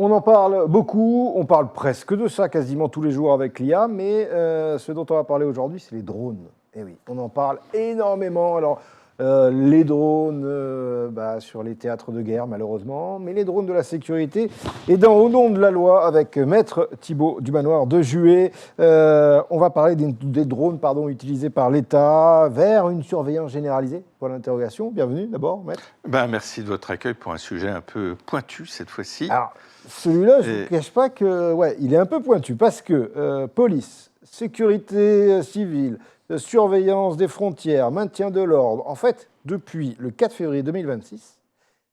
On en parle beaucoup, on parle presque de ça quasiment tous les jours avec l'IA, mais ce dont on va parler aujourd'hui, c'est les drones. Et oui, on en parle énormément. Alors, les drones sur les théâtres de guerre, malheureusement, mais les drones de la sécurité. Et dans Au nom de la loi, avec Maître Thibault Dumanoir de Juet, on va parler des drones utilisés par l'État vers une surveillance généralisée. Pour l'interrogation. Bienvenue d'abord, Maître. Merci de votre accueil pour un sujet un peu pointu cette fois-ci. Alors, celui-là, je ne vous cache pas que, il est un peu pointu parce que police, sécurité civile, surveillance des frontières, maintien de l'ordre, en fait, depuis le 4 février 2026,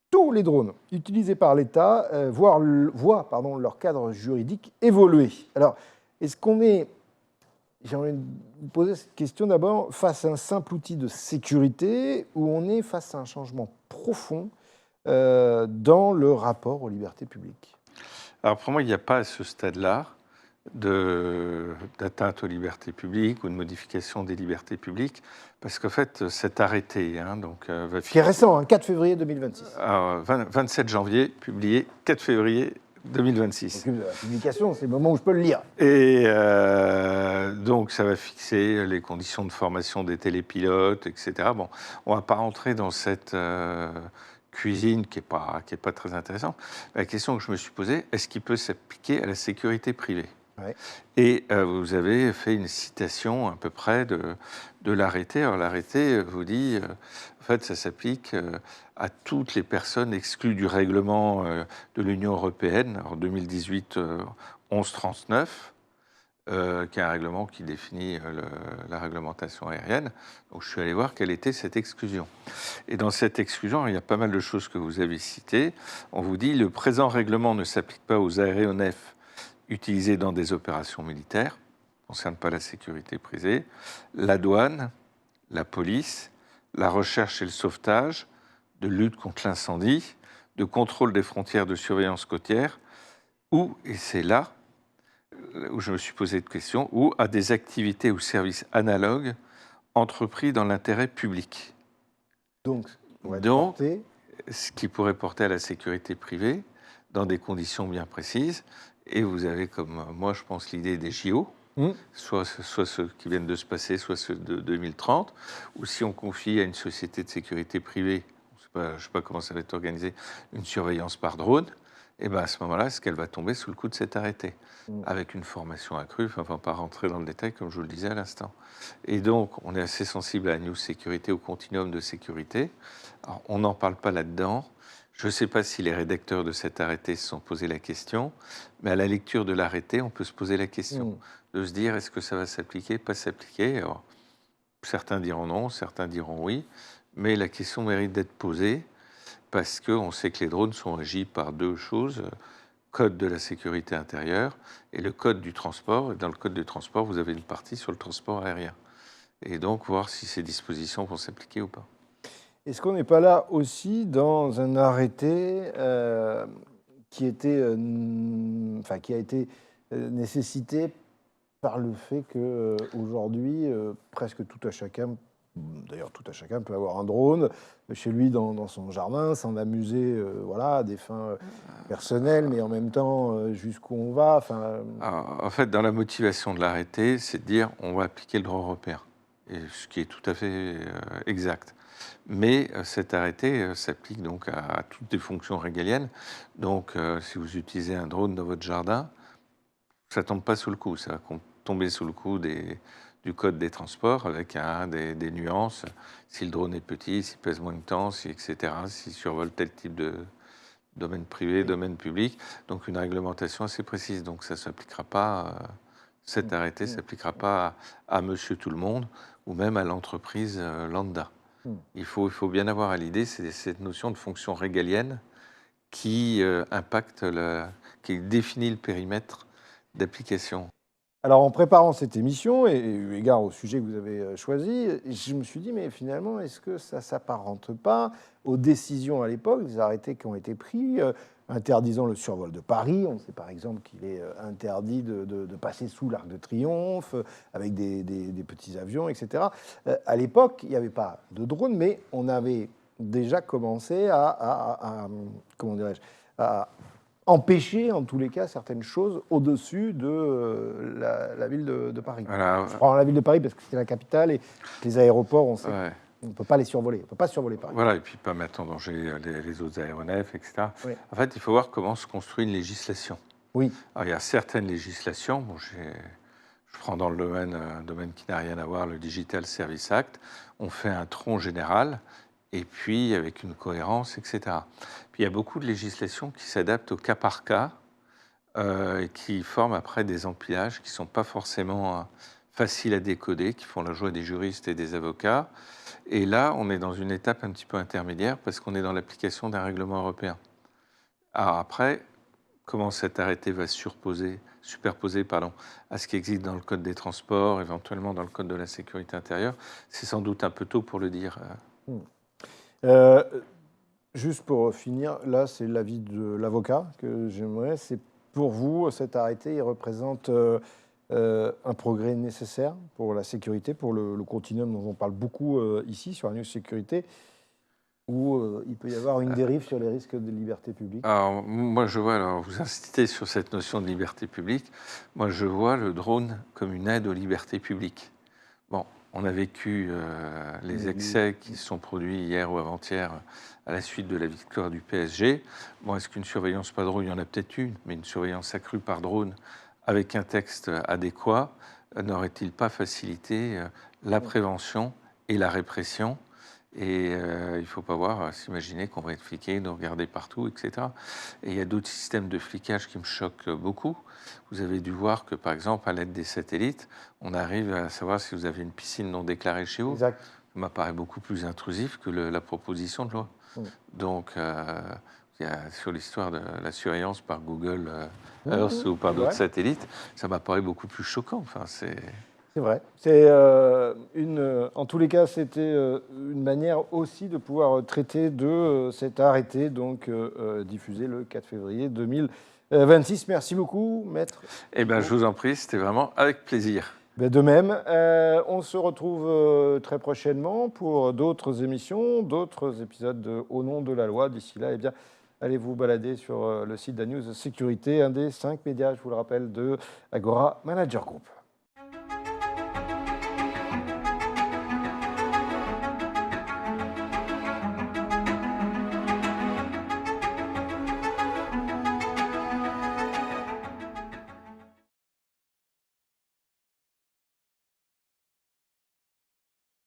tous les drones utilisés par l'État voient leur cadre juridique évoluer. Alors, est-ce qu'on est, j'ai envie de vous poser cette question d'abord, face à un simple outil de sécurité ou on est face à un changement profond dans le rapport aux libertés publiques? Alors pour moi, il n'y a pas à ce stade-là d'atteinte aux libertés publiques ou de modification des libertés publiques, parce qu'en fait, cet arrêté, va qui est récent, 4 février 2026. 27 janvier, publié 4 février 2026. Donc, la publication, c'est le moment où je peux le lire. Et donc, ça va fixer les conditions de formation des télépilotes, etc. Bon, on ne va pas rentrer dans cette cuisine qui est pas très intéressante. La question que je me suis posée, est-ce qu'il peut s'appliquer à la sécurité privée? Ouais. Et vous avez fait une citation à peu près de l'arrêté. Alors l'arrêté vous dit, en fait, ça s'applique à toutes les personnes exclues du règlement de l'Union européenne, en 2018 1139, qui est un règlement qui définit la réglementation aérienne. Donc je suis allé voir quelle était cette exclusion. Et dans cette exclusion, il y a pas mal de choses que vous avez citées. On vous dit, le présent règlement ne s'applique pas aux aéronefs utilisés dans des opérations militaires, ne concerne pas la sécurité privée, la douane, la police, la recherche et le sauvetage, de lutte contre l'incendie, de contrôle des frontières, de surveillance côtière, ou, et c'est là où je me suis posé une question, ou à des activités ou services analogues entrepris dans l'intérêt public. Donc, ce qui pourrait porter à la sécurité privée dans des conditions bien précises. Et vous avez, comme moi, je pense, l'idée des JO, soit ceux qui viennent de se passer, soit ceux de 2030, ou si on confie à une société de sécurité privée, je ne sais pas comment ça va être organisé, une surveillance par drone, et bien à ce moment-là, est-ce qu'elle va tomber sous le coup de cet arrêté, avec une formation accrue, enfin pas rentrer dans le détail comme je vous le disais à l'instant. Et donc, on est assez sensible à la news sécurité, au continuum de sécurité. Alors, on n'en parle pas là-dedans. Je ne sais pas si les rédacteurs de cet arrêté se sont posé la question, mais à la lecture de l'arrêté, on peut se poser la question de se dire, est-ce que ça va s'appliquer, pas s'appliquer? Alors, certains diront non, certains diront oui, mais la question mérite d'être posée parce qu'on sait que les drones sont régis par deux choses, code de la sécurité intérieure et le code du transport. Et dans le code du transport, vous avez une partie sur le transport aérien. Et donc, voir si ces dispositions vont s'appliquer ou pas. Est-ce qu'on n'est pas là aussi dans un arrêté qui a été nécessité par le fait qu'aujourd'hui, presque tout à chacun, d'ailleurs tout à chacun peut avoir un drone chez lui dans son jardin, s'en amuser à des fins personnelles, mais en même temps jusqu'où on va. En fait, dans la motivation de l'arrêté, c'est de dire on va appliquer le droit européen, et ce qui est tout à fait exact. Mais cet arrêté s'applique donc à toutes les fonctions régaliennes. Donc, si vous utilisez un drone dans votre jardin, ça ne tombe pas sous le coup. Ça va tomber sous le coup du code des transports avec des nuances. Si le drone est petit, s'il pèse moins de temps, etc., s'il survole tel type de domaine privé, domaine public. Donc, une réglementation assez précise. Donc, ça ne s'appliquera pas. Cet arrêté ne s'appliquera pas à monsieur tout le monde ou même à l'entreprise lambda. Il faut bien avoir à l'idée, c'est cette notion de fonction régalienne qui qui définit le périmètre d'application. Alors, en préparant cette émission, et eu égard au sujet que vous avez choisi, je me suis dit, mais finalement, est-ce que ça ne s'apparente pas aux décisions à l'époque, des arrêtés qui ont été pris, interdisant le survol de Paris? On sait par exemple qu'il est interdit de passer sous l'Arc de Triomphe avec des petits avions, etc. À l'époque, il n'y avait pas de drone, mais on avait déjà commencé à empêcher, en tous les cas, certaines choses au-dessus de la ville de Paris. Voilà. Je prends la ville de Paris parce que c'est la capitale et les aéroports, on sait Ouais. qu'on ne peut pas les survoler. On ne peut pas survoler Paris. Voilà, et puis pas mettre en danger les autres aéronefs, etc. Oui. En fait, il faut voir comment se construit une législation. Oui. Alors, il y a certaines législations, bon, je prends dans le domaine, un domaine qui n'a rien à voir, le Digital Service Act, on fait un tronc général, et puis avec une cohérence, etc. Puis il y a beaucoup de législations qui s'adaptent au cas par cas, et qui forment après des empilages qui ne sont pas forcément faciles à décoder, qui font la joie des juristes et des avocats. Et là, on est dans une étape un petit peu intermédiaire parce qu'on est dans l'application d'un règlement européen. Alors après, comment cet arrêté va se superposer à ce qui existe dans le Code des transports, éventuellement dans le Code de la sécurité intérieure, c'est sans doute un peu tôt pour le dire. Juste pour finir, là, c'est l'avis de l'avocat que j'aimerais. C'est pour vous, cet arrêté, il représente un progrès nécessaire pour la sécurité, pour le continuum dont on parle beaucoup ici, sur la news sécurité, où il peut y avoir une dérive sur les risques de liberté publique? Alors, moi, je vois, alors vous insistez sur cette notion de liberté publique, moi, je vois le drone comme une aide aux libertés publiques. Bon, on a vécu les excès qui se sont produits hier ou avant-hier à la suite de la victoire du PSG. Bon, est-ce qu'une surveillance par drone, il y en a peut-être une, mais une surveillance accrue par drone avec un texte adéquat, n'aurait-il pas facilité la prévention et la répression? Et il ne faut pas s'imaginer qu'on va être fliqué, nous regarder partout, etc. Et il y a d'autres systèmes de flicage qui me choquent beaucoup. Vous avez dû voir que, par exemple, à l'aide des satellites, on arrive à savoir si vous avez une piscine non déclarée chez vous. Exact. Ça m'apparaît beaucoup plus intrusif que la proposition de loi. Donc, il y a, sur l'histoire de la surveillance par Google Earth ou par d'autres satellites, ça m'apparaît beaucoup plus choquant. Enfin, c'est vrai. En tous les cas, c'était une manière aussi de pouvoir traiter de cet arrêté, donc diffusé le 4 février 2026. Merci beaucoup, maître. Eh bien, je vous en prie, c'était vraiment avec plaisir. De même, on se retrouve très prochainement pour d'autres émissions, d'autres épisodes de Au nom de la loi. D'ici là, eh bien, allez vous balader sur le site d'Anews Sécurité, un des 5 médias, je vous le rappelle, de Agora Manager Group.